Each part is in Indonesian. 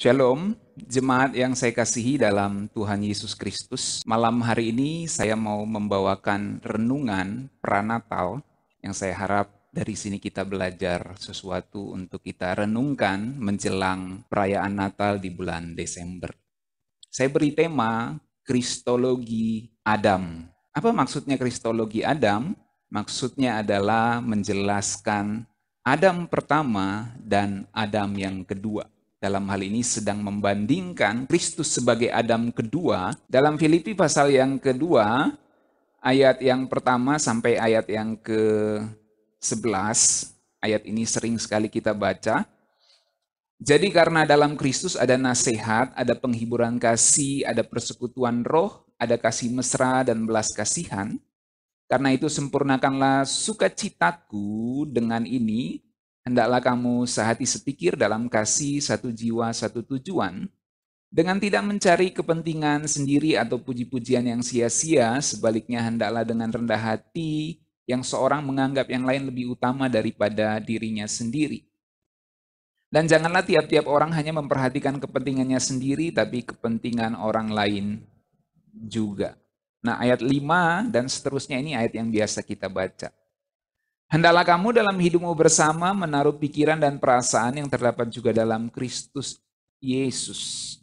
Shalom, jemaat yang saya kasihi dalam Tuhan Yesus Kristus. Malam hari ini saya mau membawakan renungan pranatal yang saya harap dari sini kita belajar sesuatu untuk kita renungkan menjelang perayaan Natal di bulan Desember. Saya beri tema Kristologi Adam. Apa maksudnya Kristologi Adam? Maksudnya adalah menjelaskan Adam pertama dan Adam yang kedua. Dalam hal ini sedang membandingkan Kristus sebagai Adam kedua. Dalam Filipi pasal yang kedua, ayat yang pertama sampai ayat yang ke-11, ayat ini sering sekali kita baca. Jadi karena dalam Kristus ada nasihat, ada penghiburan kasih, ada persekutuan roh, ada kasih mesra dan belas kasihan. Karena itu sempurnakanlah sukacitaku dengan ini, hendaklah kamu sehati sepikir dalam kasih, satu jiwa, satu tujuan, dengan tidak mencari kepentingan sendiri atau puji-pujian yang sia-sia, sebaliknya hendaklah dengan rendah hati yang seorang menganggap yang lain lebih utama daripada dirinya sendiri. Dan janganlah tiap-tiap orang hanya memperhatikan kepentingannya sendiri, tapi kepentingan orang lain juga. Nah, ayat 5 dan seterusnya ini ayat yang biasa kita baca. Hendaklah kamu dalam hidupmu bersama menaruh pikiran dan perasaan yang terdapat juga dalam Kristus Yesus.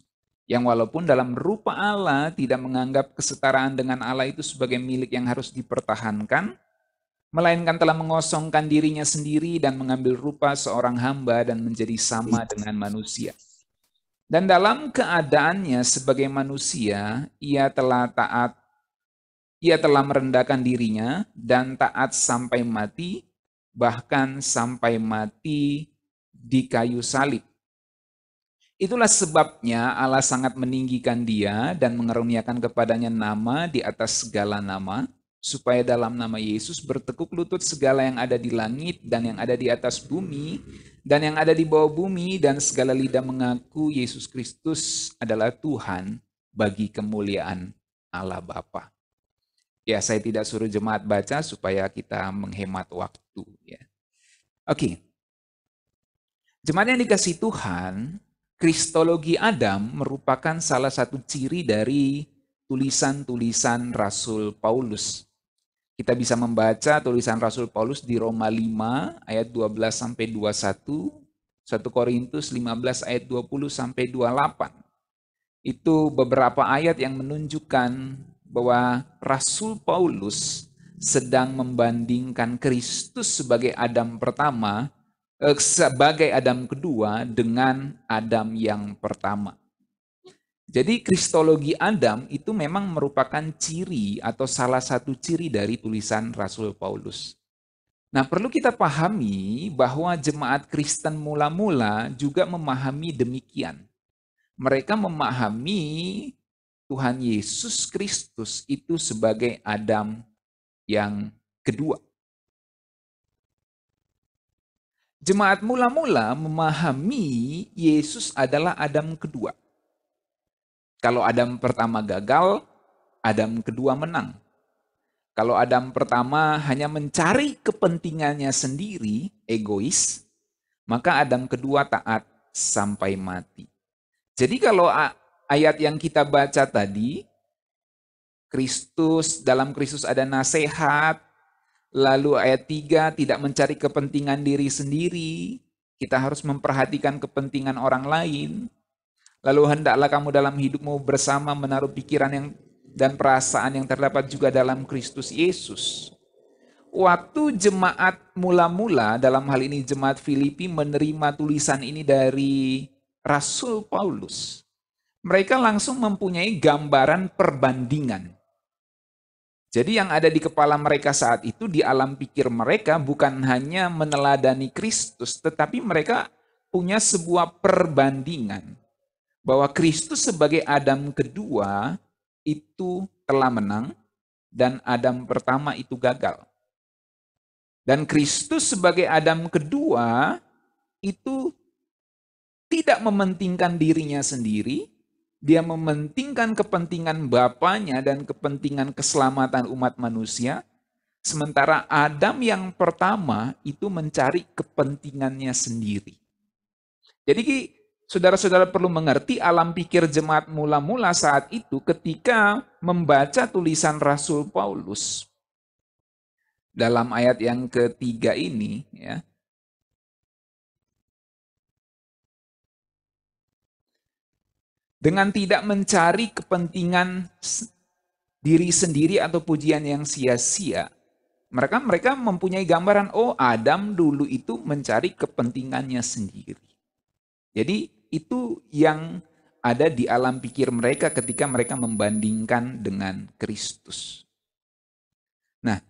Yang walaupun dalam rupa Allah tidak menganggap kesetaraan dengan Allah itu sebagai milik yang harus dipertahankan, melainkan telah mengosongkan dirinya sendiri dan mengambil rupa seorang hamba dan menjadi sama dengan manusia. Dan dalam keadaannya sebagai manusia, ia telah merendahkan dirinya dan taat sampai mati, bahkan sampai mati di kayu salib. Itulah sebabnya Allah sangat meninggikan dia dan mengaruniakan kepadanya nama di atas segala nama, supaya dalam nama Yesus bertekuk lutut segala yang ada di langit dan yang ada di atas bumi dan yang ada di bawah bumi, dan segala lidah mengaku Yesus Kristus adalah Tuhan bagi kemuliaan Allah Bapa. Ya, saya tidak suruh jemaat baca supaya kita menghemat waktu. Ya. Oke. Jemaat yang dikasihi Tuhan, Kristologi Adam merupakan salah satu ciri dari tulisan-tulisan Rasul Paulus. Kita bisa membaca tulisan Rasul Paulus di Roma 5 ayat 12 sampai 21, 1 Korintus 15 ayat 20 sampai 28. Itu beberapa ayat yang menunjukkan bahwa Rasul Paulus sedang membandingkan Kristus sebagai Adam pertama, sebagai Adam kedua dengan Adam yang pertama. Jadi kristologi Adam itu memang merupakan ciri atau salah satu ciri dari tulisan Rasul Paulus. Nah, perlu kita pahami bahwa jemaat Kristen mula-mula juga memahami demikian. Mereka memahami Tuhan Yesus Kristus itu sebagai Adam yang kedua. Jemaat mula-mula memahami Yesus adalah Adam kedua. Kalau Adam pertama gagal, Adam kedua menang. Kalau Adam pertama hanya mencari kepentingannya sendiri, egois, maka Adam kedua taat sampai mati. Jadi kalau ayat yang kita baca tadi, dalam Kristus ada nasihat, lalu ayat 3 tidak mencari kepentingan diri sendiri, kita harus memperhatikan kepentingan orang lain. Lalu hendaklah kamu dalam hidupmu bersama menaruh pikiran dan perasaan yang terdapat juga dalam Kristus Yesus. Waktu jemaat mula-mula, dalam hal ini jemaat Filipi, menerima tulisan ini dari Rasul Paulus, mereka langsung mempunyai gambaran perbandingan. Jadi yang ada di kepala mereka saat itu, di alam pikir mereka bukan hanya meneladani Kristus, tetapi mereka punya sebuah perbandingan. Bahwa Kristus sebagai Adam kedua itu telah menang dan Adam pertama itu gagal. Dan Kristus sebagai Adam kedua itu tidak mementingkan dirinya sendiri, dia mementingkan kepentingan Bapanya dan kepentingan keselamatan umat manusia, sementara Adam yang pertama itu mencari kepentingannya sendiri. Jadi saudara-saudara perlu mengerti alam pikir jemaat mula-mula saat itu ketika membaca tulisan Rasul Paulus. Dalam ayat yang ketiga ini, ya, dengan tidak mencari kepentingan diri sendiri atau pujian yang sia-sia. Mereka mempunyai gambaran, oh Adam dulu itu mencari kepentingannya sendiri. Jadi itu yang ada di alam pikir mereka ketika mereka membandingkan dengan Kristus. Nah,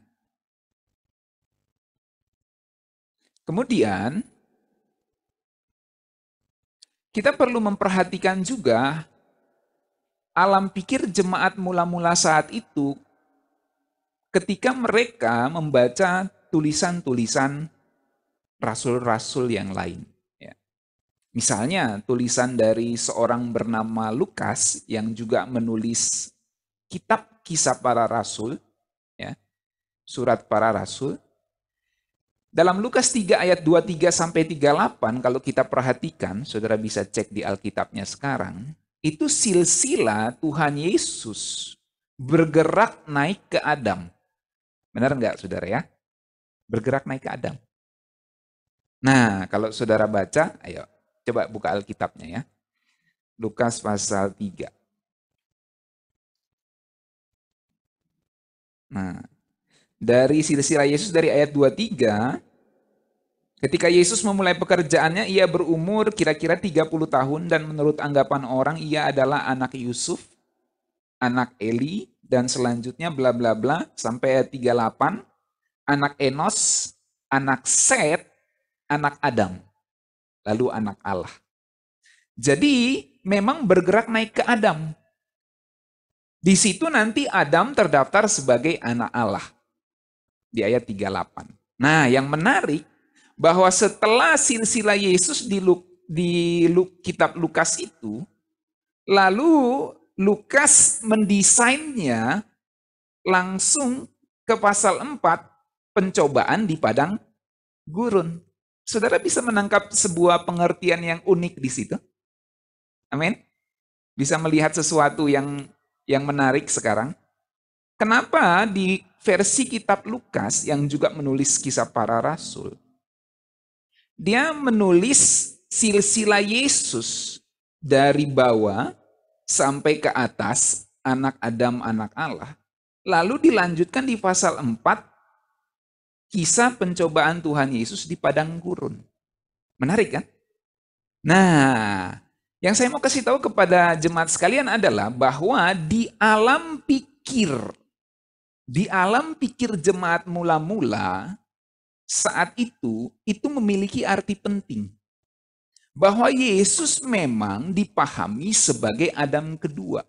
kemudian kita perlu memperhatikan juga alam pikir jemaat mula-mula saat itu ketika mereka membaca tulisan-tulisan rasul-rasul yang lain. Ya. Misalnya tulisan dari seorang bernama Lukas yang juga menulis kitab kisah para rasul, ya, surat para rasul. Dalam Lukas 3 ayat 23 sampai 38, kalau kita perhatikan, saudara bisa cek di Alkitabnya sekarang, itu silsilah Tuhan Yesus bergerak naik ke Adam. Benar enggak, saudara ya? Bergerak naik ke Adam. Nah, kalau saudara baca, ayo coba buka Alkitabnya ya. Lukas pasal 3. Nah, dari silsilah Yesus dari ayat 23, ketika Yesus memulai pekerjaannya, ia berumur kira-kira 30 tahun dan menurut anggapan orang ia adalah anak Yusuf, anak Eli, dan selanjutnya bla bla bla sampai ayat 38, anak Enos, anak Set, anak Adam, lalu anak Allah. Jadi memang bergerak naik ke Adam. Di situ nanti Adam terdaftar sebagai anak Allah. Di ayat 38. Nah, yang menarik bahwa setelah silsilah Yesus di kitab Lukas itu, lalu Lukas mendesainnya langsung ke pasal 4, pencobaan di padang gurun. Saudara bisa menangkap sebuah pengertian yang unik di situ. Amin. Bisa melihat sesuatu yang menarik sekarang. Kenapa di versi kitab Lukas yang juga menulis kisah para rasul, dia menulis silsilah Yesus dari bawah sampai ke atas, anak Adam, anak Allah. Lalu dilanjutkan di pasal 4, kisah pencobaan Tuhan Yesus di padang gurun. Menarik kan? Nah, yang saya mau kasih tahu kepada jemaat sekalian adalah bahwa di alam pikir jemaat mula-mula saat itu memiliki arti penting. Bahwa Yesus memang dipahami sebagai Adam kedua.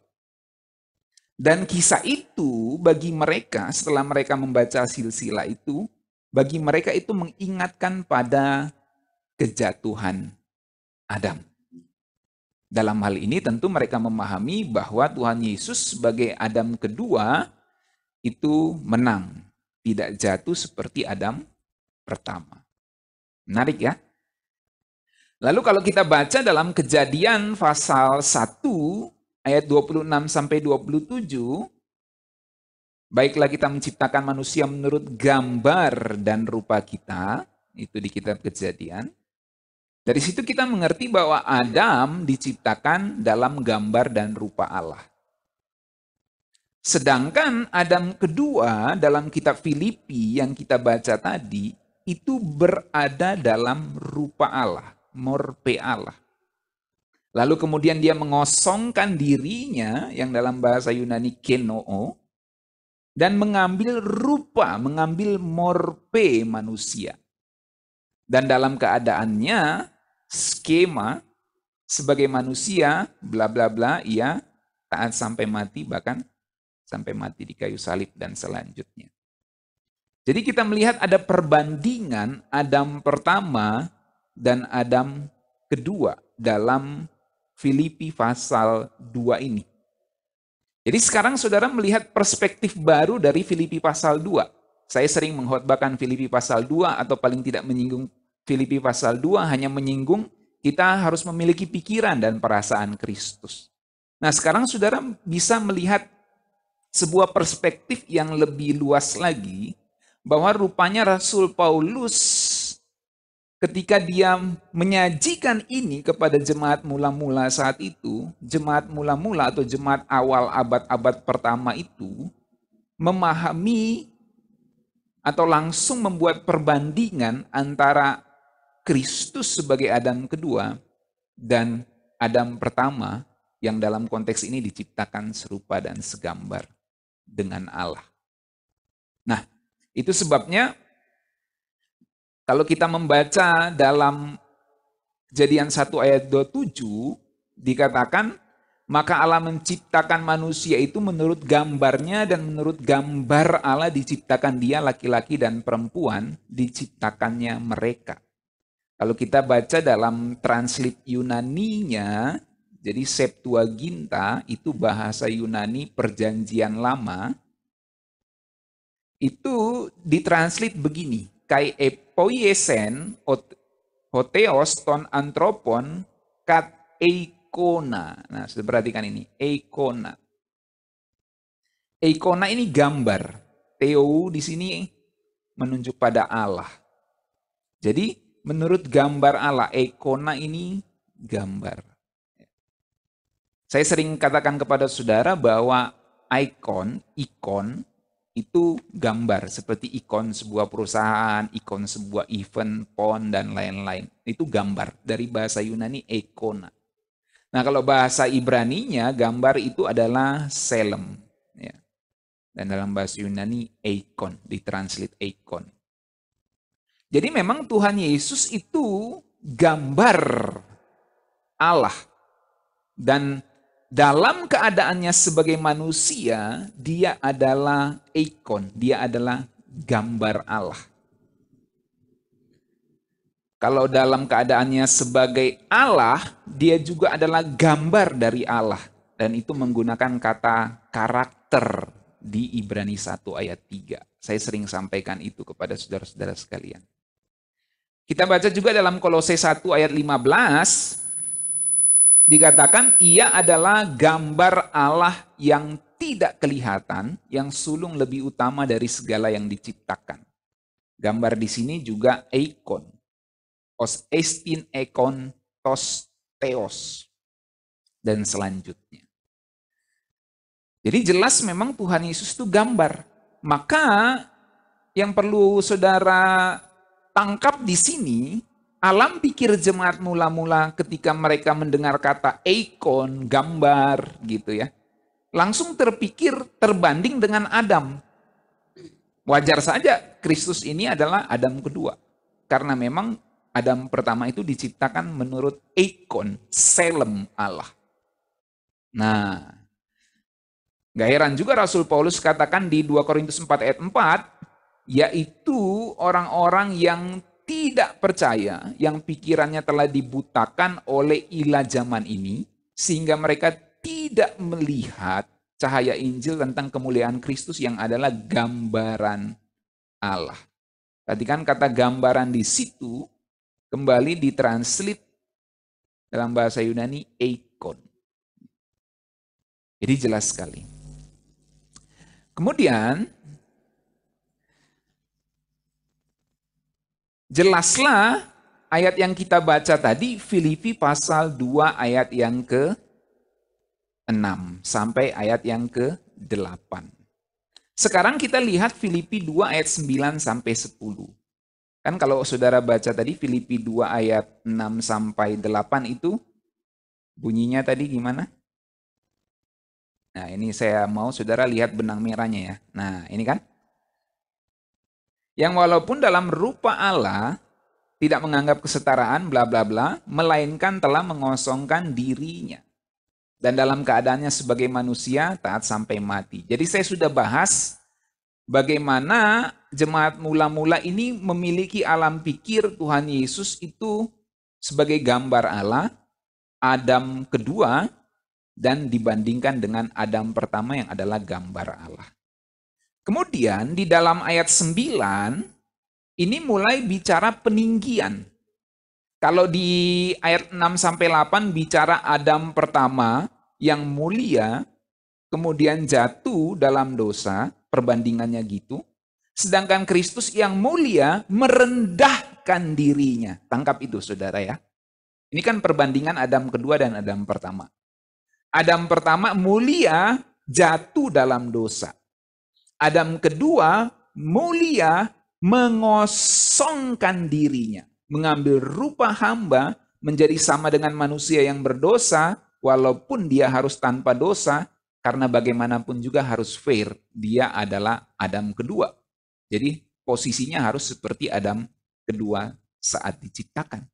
Dan kisah itu bagi mereka, setelah mereka membaca silsilah itu, bagi mereka itu mengingatkan pada kejatuhan Adam. Dalam hal ini tentu mereka memahami bahwa Tuhan Yesus sebagai Adam kedua itu menang, tidak jatuh seperti Adam pertama. Menarik ya? Lalu kalau kita baca dalam Kejadian pasal 1 ayat 26 sampai 27, baiklah kita menciptakan manusia menurut gambar dan rupa kita, itu di kitab Kejadian. Dari situ kita mengerti bahwa Adam diciptakan dalam gambar dan rupa Allah. Sedangkan Adam kedua dalam kitab Filipi yang kita baca tadi, itu berada dalam rupa Allah, morpe Allah. Lalu kemudian dia mengosongkan dirinya yang dalam bahasa Yunani kenoo, dan mengambil rupa, mengambil morpe manusia. Dan dalam keadaannya, skema sebagai manusia, bla bla bla, ia taat sampai mati, bahkan sampai mati di kayu salib dan selanjutnya. Jadi kita melihat ada perbandingan Adam pertama dan Adam kedua dalam Filipi pasal 2 ini. Jadi sekarang saudara melihat perspektif baru dari Filipi pasal 2. Saya sering mengkhotbahkan Filipi pasal 2 atau paling tidak menyinggung Filipi pasal 2, hanya menyinggung kita harus memiliki pikiran dan perasaan Kristus. Nah, sekarang saudara bisa melihat sebuah perspektif yang lebih luas lagi, bahwa rupanya Rasul Paulus ketika dia menyajikan ini kepada jemaat mula-mula saat itu, jemaat mula-mula atau jemaat awal abad-abad pertama itu, memahami atau langsung membuat perbandingan antara Kristus sebagai Adam kedua dan Adam pertama yang dalam konteks ini diciptakan serupa dan segambar dengan Allah. Nah, itu sebabnya kalau kita membaca dalam Kejadian 1 ayat 27 dikatakan, maka Allah menciptakan manusia itu menurut gambarnya, dan menurut gambar Allah diciptakan dia, laki-laki dan perempuan diciptakannya mereka. Kalau kita baca dalam translate Yunaninya, jadi Septuaginta itu bahasa Yunani perjanjian lama, itu ditranslate begini, kai epoiesen hoteos ton anthropon kat eikona. Nah, sudah perhatikan ini, eikona. Eikona ini gambar. Theo di sini menunjuk pada Allah. Jadi menurut gambar Allah, eikona ini gambar. Saya sering katakan kepada saudara bahwa ikon itu gambar, seperti ikon sebuah perusahaan, ikon sebuah event, pon, dan lain-lain. Itu gambar dari bahasa Yunani eikona. Nah, kalau bahasa Ibraninya, gambar itu adalah selem. Ya. Dan dalam bahasa Yunani, eikon, ditranslate eikon. Jadi memang Tuhan Yesus itu gambar Allah. Dan dalam keadaannya sebagai manusia, dia adalah eikon, dia adalah gambar Allah. Kalau dalam keadaannya sebagai Allah, dia juga adalah gambar dari Allah. Dan itu menggunakan kata karakter di Ibrani 1 ayat 3. Saya sering sampaikan itu kepada saudara-saudara sekalian. Kita baca juga dalam Kolose 1 ayat 15, dikatakan ia adalah gambar Allah yang tidak kelihatan, yang sulung lebih utama dari segala yang diciptakan. Gambar di sini juga eikon. Os estin ekon tos theos. Dan selanjutnya. Jadi jelas memang Tuhan Yesus itu gambar. Maka yang perlu saudara tangkap di sini, alam pikir jemaat mula-mula ketika mereka mendengar kata eikon, gambar gitu ya, langsung terpikir terbanding dengan Adam. Wajar saja Kristus ini adalah Adam kedua. Karena memang Adam pertama itu diciptakan menurut eikon, selem Allah. Nah, gak heran juga Rasul Paulus katakan di 2 Korintus 4 ayat 4, yaitu orang-orang yang tidak percaya, yang pikirannya telah dibutakan oleh ilah zaman ini, sehingga mereka tidak melihat cahaya Injil tentang kemuliaan Kristus yang adalah gambaran Allah. Tadi kan kata gambaran di situ kembali ditranslate dalam bahasa Yunani eikon. Jadi jelas sekali. Kemudian jelaslah ayat yang kita baca tadi, Filipi pasal 2 ayat yang ke-6 sampai ayat yang ke-8. Sekarang kita lihat Filipi 2 ayat 9 sampai 10. Kan kalau saudara baca tadi Filipi 2 ayat 6 sampai 8 itu bunyinya tadi gimana? Nah, ini saya mau saudara lihat benang merahnya ya. Nah, ini kan. Yang walaupun dalam rupa Allah tidak menganggap kesetaraan bla bla bla, melainkan telah mengosongkan dirinya. Dan dalam keadaannya sebagai manusia taat sampai mati. Jadi saya sudah bahas bagaimana jemaat mula-mula ini memiliki alam pikir Tuhan Yesus itu sebagai gambar Allah, Adam kedua, dan dibandingkan dengan Adam pertama yang adalah gambar Allah. Kemudian di dalam ayat 9, ini mulai bicara peninggian. Kalau di ayat 6-8 bicara Adam pertama yang mulia, kemudian jatuh dalam dosa, perbandingannya gitu. Sedangkan Kristus yang mulia merendahkan dirinya. Tangkap itu saudara ya. Ini kan perbandingan Adam kedua dan Adam pertama. Adam pertama mulia, jatuh dalam dosa. Adam kedua mulia, mengosongkan dirinya. Mengambil rupa hamba, menjadi sama dengan manusia yang berdosa, walaupun dia harus tanpa dosa, karena bagaimanapun juga harus fair. Dia adalah Adam kedua. Jadi posisinya harus seperti Adam kedua saat diciptakan.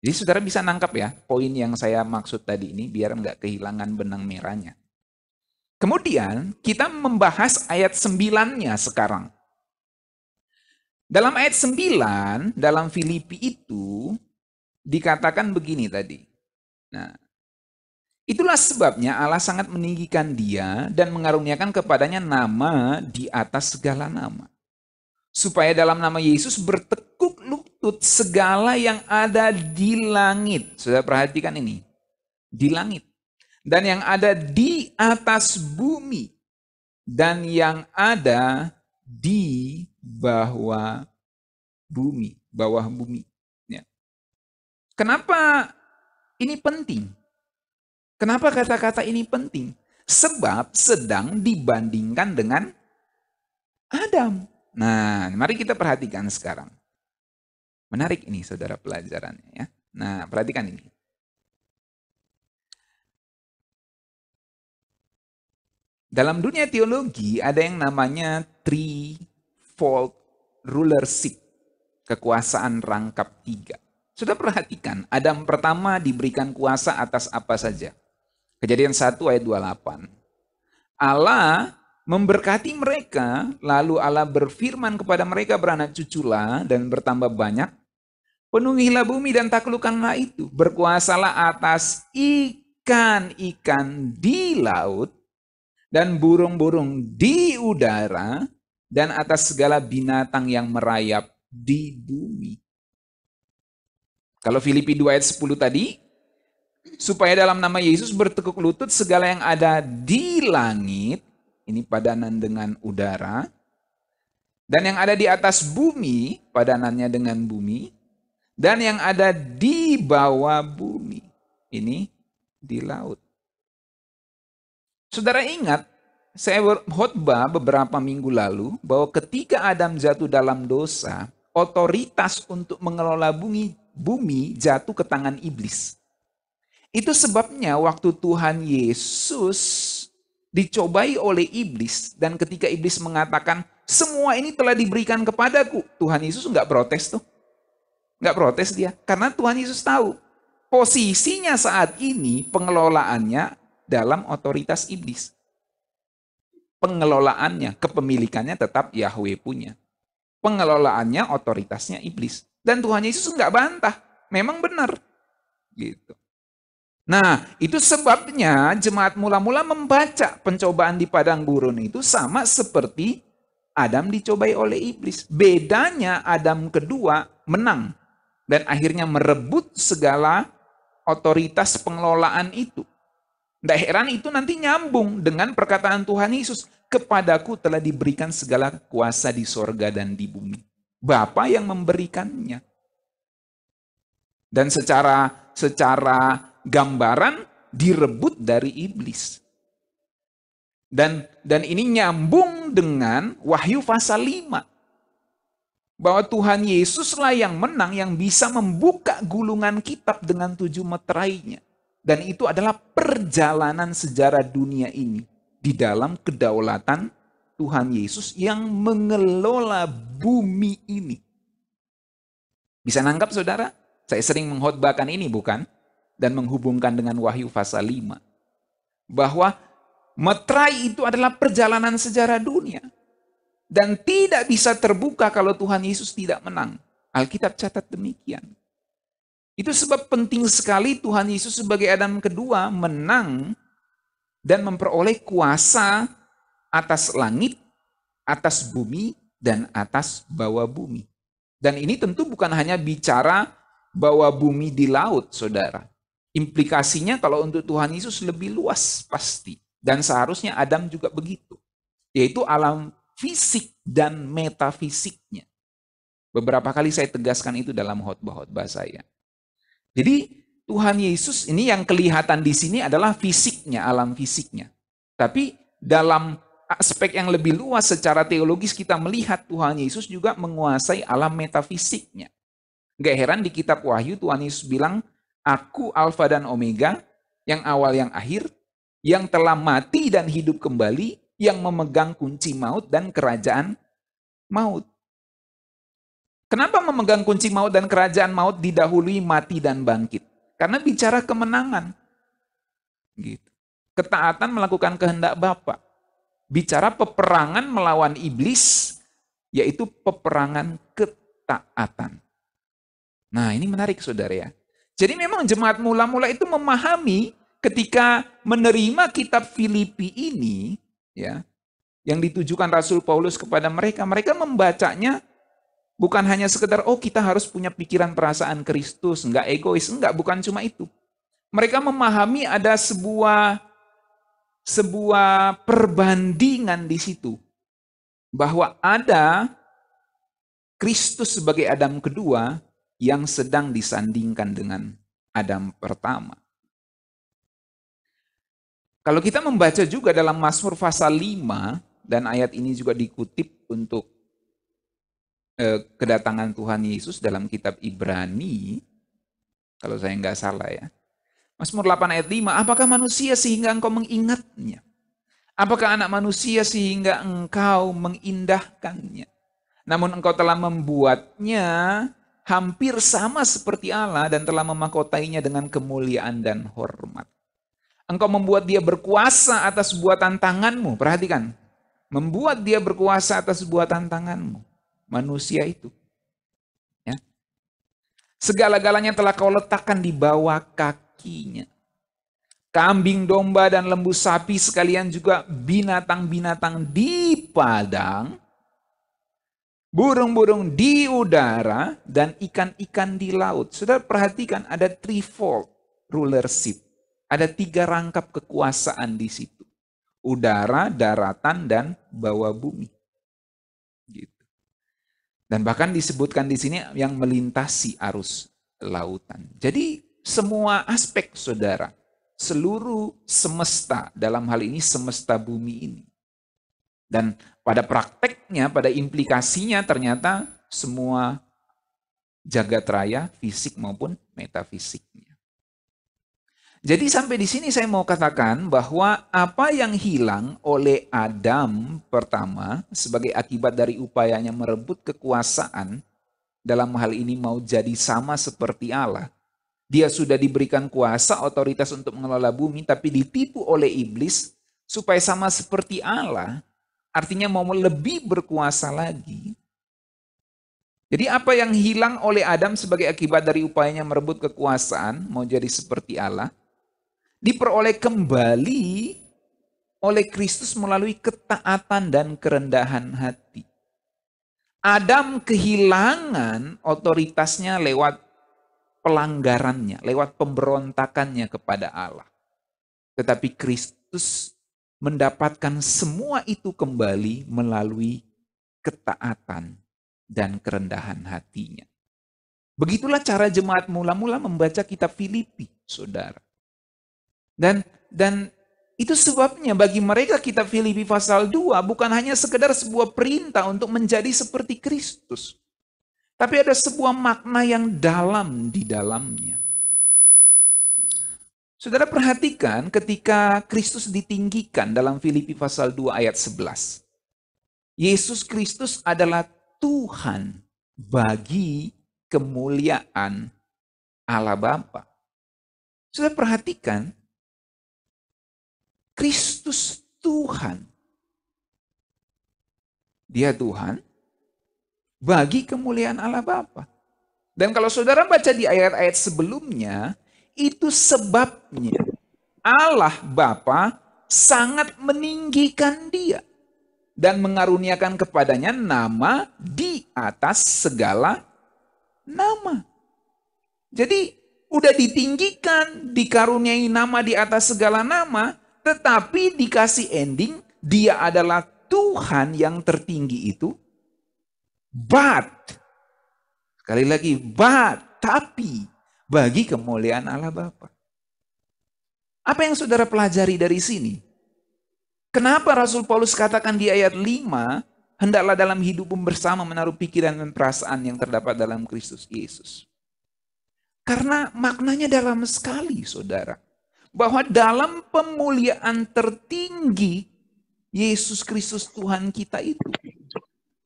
Jadi saudara bisa nangkap ya poin yang saya maksud tadi ini biar nggak kehilangan benang merahnya. Kemudian kita membahas ayat 9-nya sekarang. Dalam ayat 9, dalam Filipi itu dikatakan begini tadi. Nah, itulah sebabnya Allah sangat meninggikan dia dan mengaruniakan kepadanya nama di atas segala nama. Supaya dalam nama Yesus bertekuk lutut segala yang ada di langit. Sudah perhatikan ini. Di langit. Dan yang ada di atas bumi. Dan yang ada di bawah bumi. Bawah bumi. Ya. Kenapa ini penting? Kenapa kata-kata ini penting? Sebab sedang dibandingkan dengan Adam. Nah, mari kita perhatikan sekarang. Menarik ini saudara pelajarannya ya. Nah, perhatikan ini. Dalam dunia teologi ada yang namanya threefold rulership, kekuasaan rangkap tiga. Sudah perhatikan, Adam pertama diberikan kuasa atas apa saja. Kejadian 1 ayat 28. Allah memberkati mereka, lalu Allah berfirman kepada mereka, beranak cuculah dan bertambah banyak, penuhilah bumi dan taklukkanlah itu, berkuasalah atas ikan-ikan di laut, dan burung-burung di udara, dan atas segala binatang yang merayap di bumi. Kalau Filipi 2 ayat 10 tadi, supaya dalam nama Yesus bertekuk lutut segala yang ada di langit, ini padanan dengan udara, dan yang ada di atas bumi, padanannya dengan bumi, dan yang ada di bawah bumi, ini di laut. Saudara ingat, saya khotbah beberapa minggu lalu bahwa ketika Adam jatuh dalam dosa, otoritas untuk mengelola bumi jatuh ke tangan iblis. Itu sebabnya waktu Tuhan Yesus dicobai oleh iblis, dan ketika iblis mengatakan, semua ini telah diberikan kepadaku, Tuhan Yesus nggak protes tuh. Nggak protes dia, karena Tuhan Yesus tahu posisinya saat ini pengelolaannya dalam otoritas iblis. Pengelolaannya, kepemilikannya tetap Yahweh punya. Pengelolaannya, otoritasnya iblis. Dan Tuhan Yesus nggak bantah, memang benar. Gitu. Nah, itu sebabnya jemaat mula-mula membaca pencobaan di padang gurun itu sama seperti Adam dicobai oleh iblis. Bedanya Adam kedua menang dan akhirnya merebut segala otoritas pengelolaan itu. Tidak heran itu nanti nyambung dengan perkataan Tuhan Yesus. Kepadaku telah diberikan segala kuasa di sorga dan di bumi. Bapa yang memberikannya. Dan secara gambaran direbut dari iblis. Dan ini nyambung dengan Wahyu pasal 5. Bahwa Tuhan Yesuslah yang menang, yang bisa membuka gulungan kitab dengan 7 meterainya. Dan itu adalah perjalanan sejarah dunia ini. Di dalam kedaulatan Tuhan Yesus yang mengelola bumi ini. Bisa nangkap saudara? Saya sering mengkhotbahkan ini bukan? Dan menghubungkan dengan Wahyu pasal 5. Bahwa meterai itu adalah perjalanan sejarah dunia. Dan tidak bisa terbuka kalau Tuhan Yesus tidak menang. Alkitab catat demikian. Itu sebab penting sekali Tuhan Yesus sebagai Adam kedua menang dan memperoleh kuasa atas langit, atas bumi, dan atas bawah bumi. Dan ini tentu bukan hanya bicara bawah bumi di laut, saudara. Implikasinya kalau untuk Tuhan Yesus lebih luas pasti. Dan seharusnya Adam juga begitu. Yaitu alam fisik dan metafisiknya. Beberapa kali saya tegaskan itu dalam khotbah-khotbah saya. Jadi Tuhan Yesus ini yang kelihatan di sini adalah fisiknya, alam fisiknya. Tapi dalam aspek yang lebih luas secara teologis kita melihat Tuhan Yesus juga menguasai alam metafisiknya. Gak heran di kitab Wahyu Tuhan Yesus bilang, Aku Alfa dan Omega, yang awal yang akhir, yang telah mati dan hidup kembali, yang memegang kunci maut dan kerajaan maut. Kenapa memegang kunci maut dan kerajaan maut didahului mati dan bangkit? Karena bicara kemenangan. Gitu. Ketaatan melakukan kehendak Bapa. Bicara peperangan melawan iblis, yaitu peperangan ketaatan. Nah, ini menarik saudara ya. Jadi memang jemaat mula-mula itu memahami ketika menerima kitab Filipi ini, ya, yang ditujukan Rasul Paulus kepada mereka, mereka membacanya bukan hanya sekedar, oh kita harus punya pikiran perasaan Kristus, enggak egois, enggak, bukan cuma itu. Mereka memahami ada sebuah perbandingan di situ. Bahwa ada Kristus sebagai Adam kedua yang sedang disandingkan dengan Adam pertama. Kalau kita membaca juga dalam Mazmur pasal 5, dan ayat ini juga dikutip untuk kedatangan Tuhan Yesus dalam kitab Ibrani, kalau saya nggak salah ya. Mazmur 8 ayat 5, apakah manusia sehingga engkau mengingatnya? Apakah anak manusia sehingga engkau mengindahkannya? Namun engkau telah membuatnya hampir sama seperti Allah dan telah memahkotainya dengan kemuliaan dan hormat. Engkau membuat dia berkuasa atas buatan tanganmu. Perhatikan, membuat dia berkuasa atas buatan tanganmu. Manusia itu. Ya. Segala-galanya telah kau letakkan di bawah kakinya. Kambing, domba, dan lembu sapi sekalian juga binatang-binatang di padang, burung-burung di udara, dan ikan-ikan di laut. Saudara perhatikan ada threefold rulership. Ada 3 rangkap kekuasaan di situ. Udara, daratan, dan bawah bumi. Gitu. Dan bahkan disebutkan di sini yang melintasi arus lautan. Jadi semua aspek saudara, seluruh semesta, dalam hal ini semesta bumi ini. Dan pada prakteknya, pada implikasinya ternyata semua jagat raya, fisik maupun metafisiknya. Jadi sampai di sini saya mau katakan bahwa apa yang hilang oleh Adam pertama sebagai akibat dari upayanya merebut kekuasaan, dalam hal ini mau jadi sama seperti Allah. Dia sudah diberikan kuasa, otoritas untuk mengelola bumi, tapi ditipu oleh iblis supaya sama seperti Allah, artinya mau lebih berkuasa lagi. Jadi apa yang hilang oleh Adam sebagai akibat dari upayanya merebut kekuasaan, mau jadi seperti Allah, diperoleh kembali oleh Kristus melalui ketaatan dan kerendahan hati. Adam kehilangan otoritasnya lewat pelanggarannya, lewat pemberontakannya kepada Allah. Tetapi Kristus mendapatkan semua itu kembali melalui ketaatan dan kerendahan hatinya. Begitulah cara jemaat mula-mula membaca kitab Filipi, saudara. Dan itu sebabnya bagi mereka kitab Filipi pasal 2 bukan hanya sekedar sebuah perintah untuk menjadi seperti Kristus. Tapi ada sebuah makna yang dalam di dalamnya. Saudara perhatikan ketika Kristus ditinggikan dalam Filipi pasal 2 ayat 11. Yesus Kristus adalah Tuhan bagi kemuliaan Allah Bapa. Saudara perhatikan, Kristus Tuhan. Dia Tuhan bagi kemuliaan Allah Bapa. Dan kalau saudara baca di ayat-ayat sebelumnya, itu sebabnya Allah Bapa sangat meninggikan dia dan mengaruniakan kepadanya nama di atas segala nama. Jadi udah ditinggikan, dikaruniai nama di atas segala nama, tetapi dikasih ending, dia adalah Tuhan yang tertinggi itu. But, sekali lagi, tapi bagi kemuliaan Allah Bapa. Apa yang saudara pelajari dari sini? Kenapa Rasul Paulus katakan di ayat 5, hendaklah dalam hidupmu bersama menaruh pikiran dan perasaan yang terdapat dalam Kristus Yesus. Karena maknanya dalam sekali, saudara. Bahwa dalam pemuliaan tertinggi Yesus Kristus Tuhan kita itu,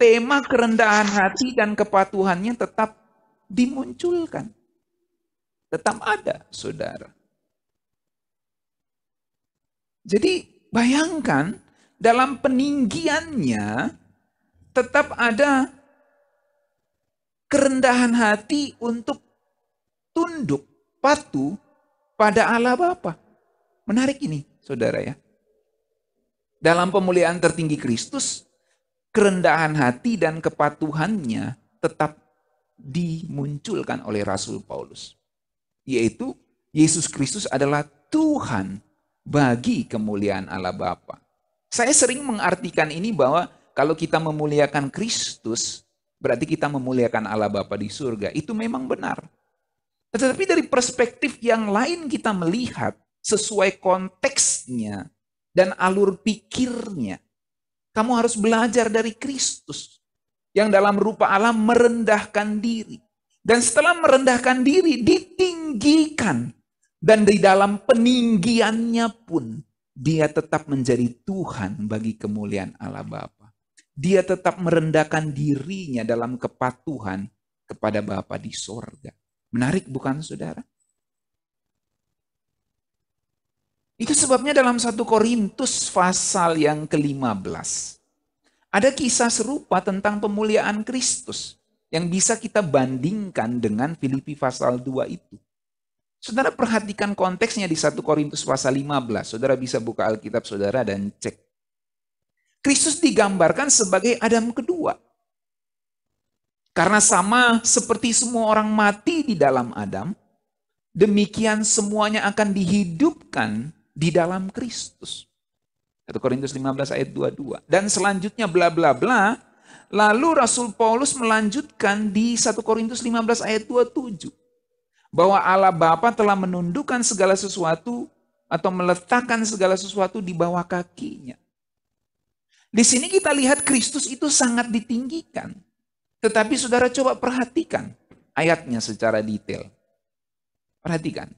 tema kerendahan hati dan kepatuhannya tetap dimunculkan. Tetap ada, saudara. Jadi bayangkan dalam peninggiannya tetap ada kerendahan hati untuk tunduk, patuh pada Allah Bapa. Menarik ini, saudara ya. Dalam pemuliaan tertinggi Kristus, kerendahan hati dan kepatuhannya tetap dimunculkan oleh Rasul Paulus. Yaitu Yesus Kristus adalah Tuhan bagi kemuliaan Allah Bapa. Saya sering mengartikan ini bahwa kalau kita memuliakan Kristus, berarti kita memuliakan Allah Bapa di surga. Itu memang benar. Tetapi dari perspektif yang lain kita melihat sesuai konteksnya dan alur pikirnya. Kamu harus belajar dari Kristus yang dalam rupa Allah merendahkan diri. Dan setelah merendahkan diri ditinggikan. Dan di dalam peninggiannya pun dia tetap menjadi Tuhan bagi kemuliaan Allah Bapa. Dia tetap merendahkan dirinya dalam kepatuhan kepada Bapa di sorga. Menarik bukan saudara? Itu sebabnya dalam 1 Korintus pasal yang ke-15. Ada kisah serupa tentang pemuliaan Kristus yang bisa kita bandingkan dengan Filipi pasal 2 itu. Saudara perhatikan konteksnya di 1 Korintus pasal 15. Saudara bisa buka Alkitab saudara dan cek. Kristus digambarkan sebagai Adam kedua. Karena sama seperti semua orang mati di dalam Adam, demikian semuanya akan dihidupkan di dalam Kristus. 1 Korintus 15 ayat 22. Dan selanjutnya bla bla bla. Lalu Rasul Paulus melanjutkan di 1 Korintus 15 ayat 27. Bahwa Allah Bapa telah menundukkan segala sesuatu atau meletakkan segala sesuatu di bawah kakinya. Di sini kita lihat Kristus itu sangat ditinggikan. Tetapi saudara coba perhatikan ayatnya secara detail. Perhatikan.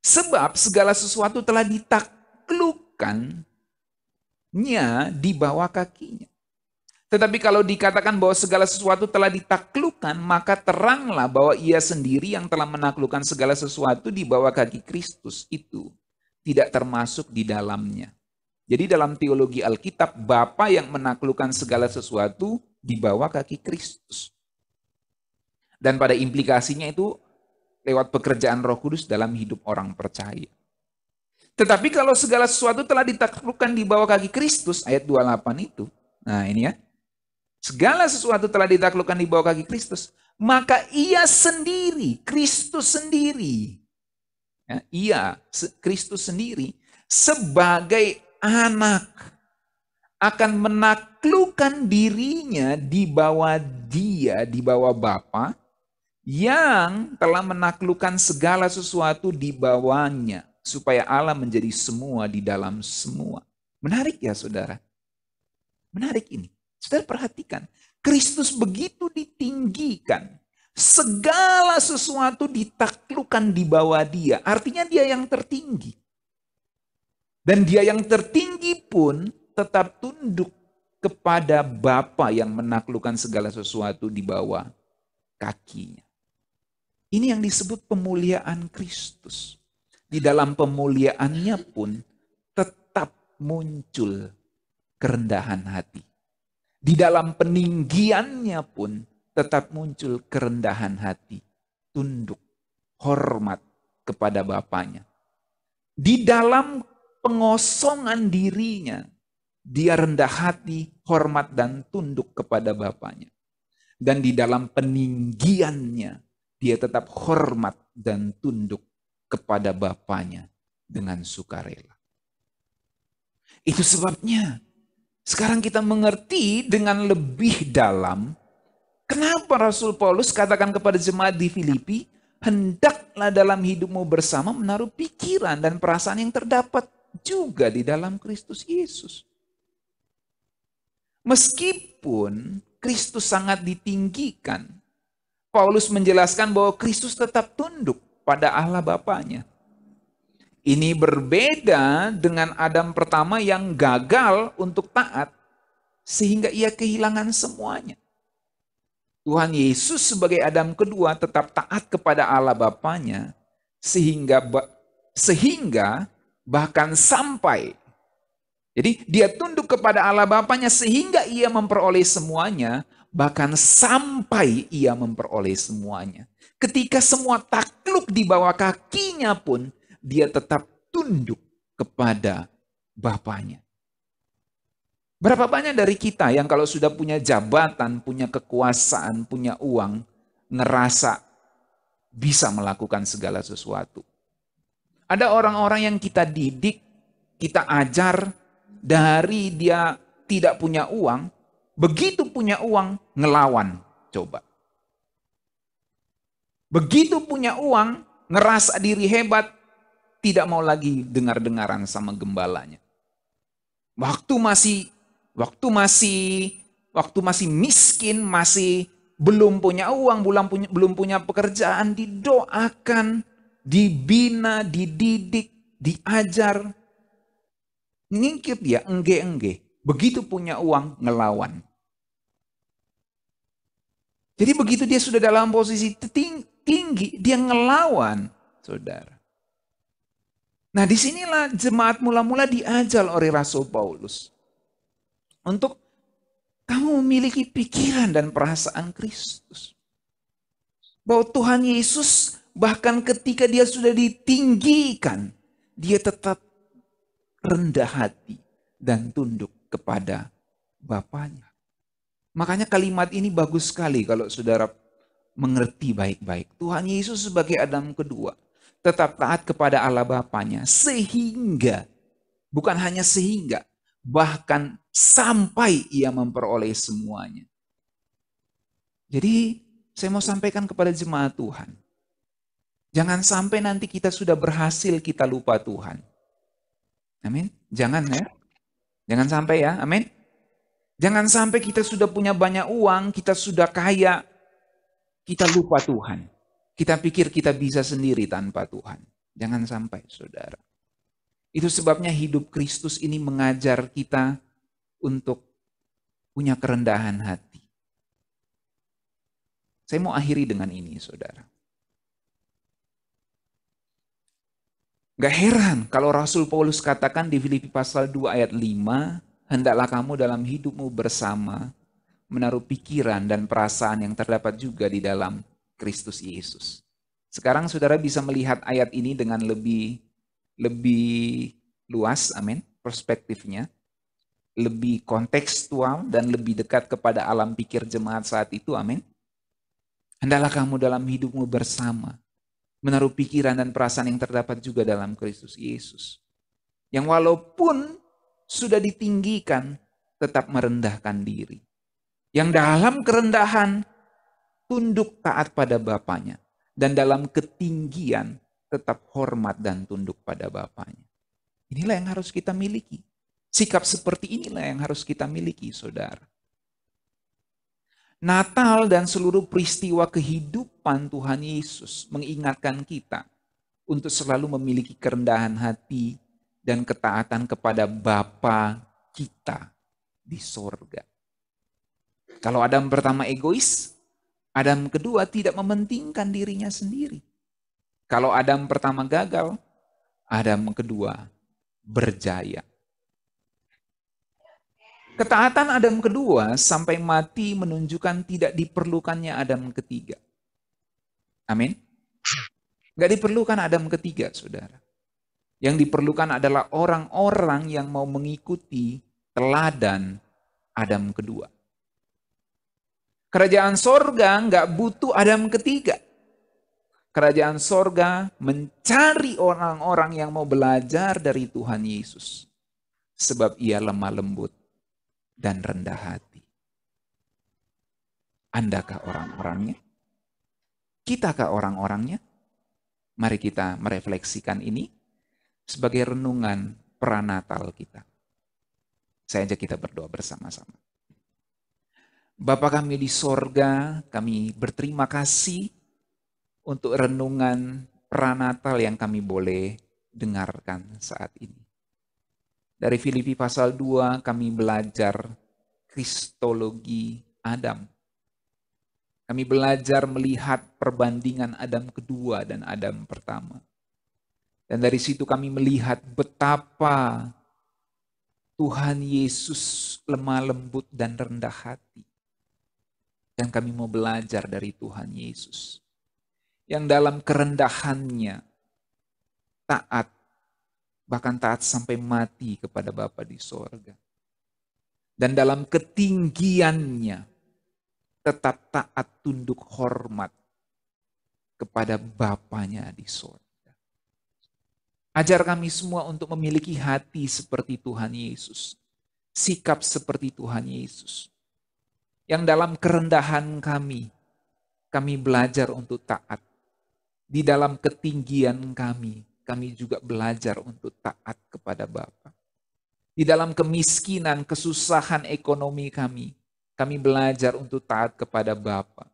Sebab segala sesuatu telah ditaklukkannya di bawah kakinya. Tetapi kalau dikatakan bahwa segala sesuatu telah ditaklukkan, maka teranglah bahwa ia sendiri yang telah menaklukkan segala sesuatu di bawah kaki Kristus itu tidak termasuk di dalamnya. Jadi dalam teologi Alkitab, Bapa yang menaklukkan segala sesuatu di bawah kaki Kristus. Dan pada implikasinya itu lewat pekerjaan Roh Kudus dalam hidup orang percaya. Tetapi kalau segala sesuatu telah ditaklukkan di bawah kaki Kristus, ayat 28 itu. Nah ini ya. Segala sesuatu telah ditaklukkan di bawah kaki Kristus, maka ia sendiri, Kristus sendiri, ya, Kristus sendiri sebagai anak akan menaklukkan dirinya di bawah dia, di bawah Bapa yang telah menaklukkan segala sesuatu di bawahnya, supaya Allah menjadi semua di dalam semua. Menarik ya saudara? Menarik ini. Saudara perhatikan, Kristus begitu ditinggikan, segala sesuatu ditaklukkan di bawah dia. Artinya dia yang tertinggi. Dan dia yang tertinggi pun tetap tunduk kepada Bapa yang menaklukkan segala sesuatu di bawah kakinya. Ini yang disebut pemuliaan Kristus. Di dalam pemuliaannya pun tetap muncul kerendahan hati. Di dalam peninggiannya pun tetap muncul kerendahan hati, tunduk, hormat kepada Bapaknya. Di dalam pengosongan dirinya, dia rendah hati, hormat dan tunduk kepada Bapaknya. Dan di dalam peninggiannya, dia tetap hormat dan tunduk kepada bapaknya dengan sukarela. Itu sebabnya sekarang kita mengerti dengan lebih dalam kenapa Rasul Paulus katakan kepada jemaat di Filipi, hendaklah dalam hidupmu bersama menaruh pikiran dan perasaan yang terdapat juga di dalam Kristus Yesus. Meskipun Kristus sangat ditinggikan, Paulus menjelaskan bahwa Kristus tetap tunduk pada Allah Bapanya. Ini berbeda dengan Adam pertama yang gagal untuk taat, sehingga ia kehilangan semuanya. Tuhan Yesus sebagai Adam kedua tetap taat kepada Allah Bapanya, sehingga bahkan sampai, jadi dia tunduk kepada Allah Bapanya sehingga ia memperoleh semuanya, bahkan sampai ia memperoleh semuanya. Ketika semua takluk di bawah kakinya pun, dia tetap tunduk kepada Bapaknya. Berapa banyak dari kita yang kalau sudah punya jabatan, punya kekuasaan, punya uang, ngerasa bisa melakukan segala sesuatu. Ada orang-orang yang kita didik, kita ajar, dari dia tidak punya uang, begitu punya uang, ngelawan. Coba. Begitu punya uang, ngerasa diri hebat, tidak mau lagi dengar-dengaran sama gembalanya. Waktu masih miskin, masih belum punya uang, belum punya pekerjaan, didoakan, dibina, dididik, diajar. Ngingkip dia, engge-engge. Begitu punya uang, ngelawan. Jadi begitu dia sudah dalam posisi tinggi, dia ngelawan, saudara. Nah, disinilah jemaat mula-mula diajar oleh Rasul Paulus. Untuk kamu memiliki pikiran dan perasaan Kristus. Bahwa Tuhan Yesus bahkan ketika dia sudah ditinggikan, dia tetap rendah hati dan tunduk kepada Bapaknya. Makanya kalimat ini bagus sekali kalau saudara mengerti baik-baik. Tuhan Yesus sebagai Adam kedua tetap taat kepada Allah Bapaknya sehingga, bukan hanya sehingga, bahkan sampai ia memperoleh semuanya. Jadi saya mau sampaikan kepada jemaat Tuhan, jangan sampai nanti kita sudah berhasil kita lupa Tuhan. Amin. Jangan ya. Jangan sampai ya. Amin. Jangan sampai kita sudah punya banyak uang, kita sudah kaya, kita lupa Tuhan. Kita pikir kita bisa sendiri tanpa Tuhan. Jangan sampai, saudara. Itu sebabnya hidup Kristus ini mengajar kita untuk punya kerendahan hati. Saya mau akhiri dengan ini, saudara. Gak heran kalau Rasul Paulus katakan di Filipi pasal 2 ayat 5, hendaklah kamu dalam hidupmu bersama menaruh pikiran dan perasaan yang terdapat juga di dalam Kristus Yesus. Sekarang saudara bisa melihat ayat ini dengan lebih luas, amin, perspektifnya. Lebih kontekstual dan lebih dekat kepada alam pikir jemaat saat itu, amin. Hendaklah kamu dalam hidupmu bersama menaruh pikiran dan perasaan yang terdapat juga dalam Kristus Yesus. Yang walaupun sudah ditinggikan, tetap merendahkan diri. Yang dalam kerendahan, tunduk taat pada Bapaknya. Dan dalam ketinggian, tetap hormat dan tunduk pada Bapaknya. Inilah yang harus kita miliki. Sikap seperti inilah yang harus kita miliki, saudara. Natal dan seluruh peristiwa kehidupan Tuhan Yesus mengingatkan kita untuk selalu memiliki kerendahan hati dan ketaatan kepada Bapa kita di sorga. Kalau Adam pertama egois, Adam kedua tidak mementingkan dirinya sendiri. Kalau Adam pertama gagal, Adam kedua berjaya. Ketaatan Adam kedua sampai mati menunjukkan tidak diperlukannya Adam ketiga. Amin. Gak diperlukan Adam ketiga, saudara. Yang diperlukan adalah orang-orang yang mau mengikuti teladan Adam kedua. Kerajaan sorga nggak butuh Adam ketiga. Kerajaan sorga mencari orang-orang yang mau belajar dari Tuhan Yesus. Sebab ia lemah lembut dan rendah hati. Andakah orang-orangnya? Kitakah orang-orangnya? Mari kita merefleksikan ini sebagai renungan pranatal kita. Saya ajak kita berdoa bersama-sama. Bapa kami di sorga, kami berterima kasih untuk renungan pranatal yang kami boleh dengarkan saat ini. Dari Filipi pasal 2 kami belajar kristologi Adam. Kami belajar melihat perbandingan Adam kedua dan Adam pertama. Dan dari situ kami melihat betapa Tuhan Yesus lemah lembut dan rendah hati. Dan kami mau belajar dari Tuhan Yesus. Yang dalam kerendahannya taat, bahkan taat sampai mati kepada Bapa di sorga. Dan dalam ketinggiannya tetap taat tunduk hormat kepada Bapanya di sorga. Ajar kami semua untuk memiliki hati seperti Tuhan Yesus. Sikap seperti Tuhan Yesus. Yang dalam kerendahan kami belajar untuk taat. Di dalam ketinggian kami juga belajar untuk taat kepada Bapa. Di dalam kemiskinan, kesusahan ekonomi kami belajar untuk taat kepada Bapa.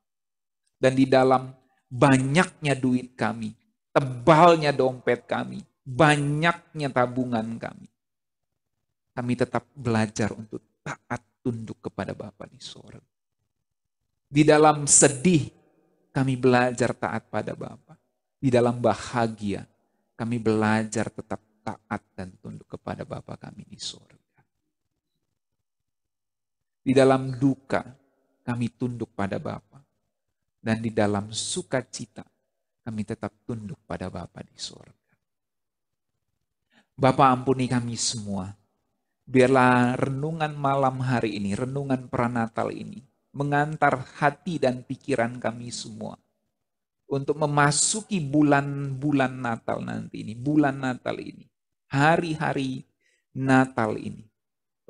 Dan di dalam banyaknya duit kami, tebalnya dompet kami, banyaknya tabungan kami tetap belajar untuk taat tunduk kepada Bapa di sorga. Di dalam sedih, kami belajar taat pada Bapa. Di dalam bahagia, kami belajar tetap taat dan tunduk kepada Bapa kami di sorga. Di dalam duka, kami tunduk pada Bapa. Dan di dalam sukacita, kami tetap tunduk pada Bapa di sorga. Bapa, ampuni kami semua. Biarlah renungan malam hari ini, renungan pranatal ini, mengantar hati dan pikiran kami semua untuk memasuki bulan-bulan Natal nanti ini, bulan Natal ini, hari-hari Natal ini,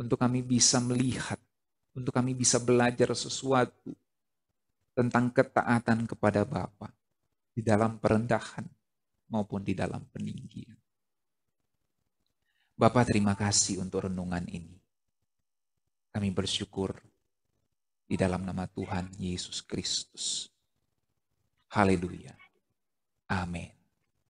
untuk kami bisa melihat, untuk kami bisa belajar sesuatu tentang ketaatan kepada Bapa di dalam perendahan maupun di dalam peninggian. Bapa, terima kasih untuk renungan ini. Kami bersyukur di dalam nama Tuhan Yesus Kristus. Haleluya. Amin.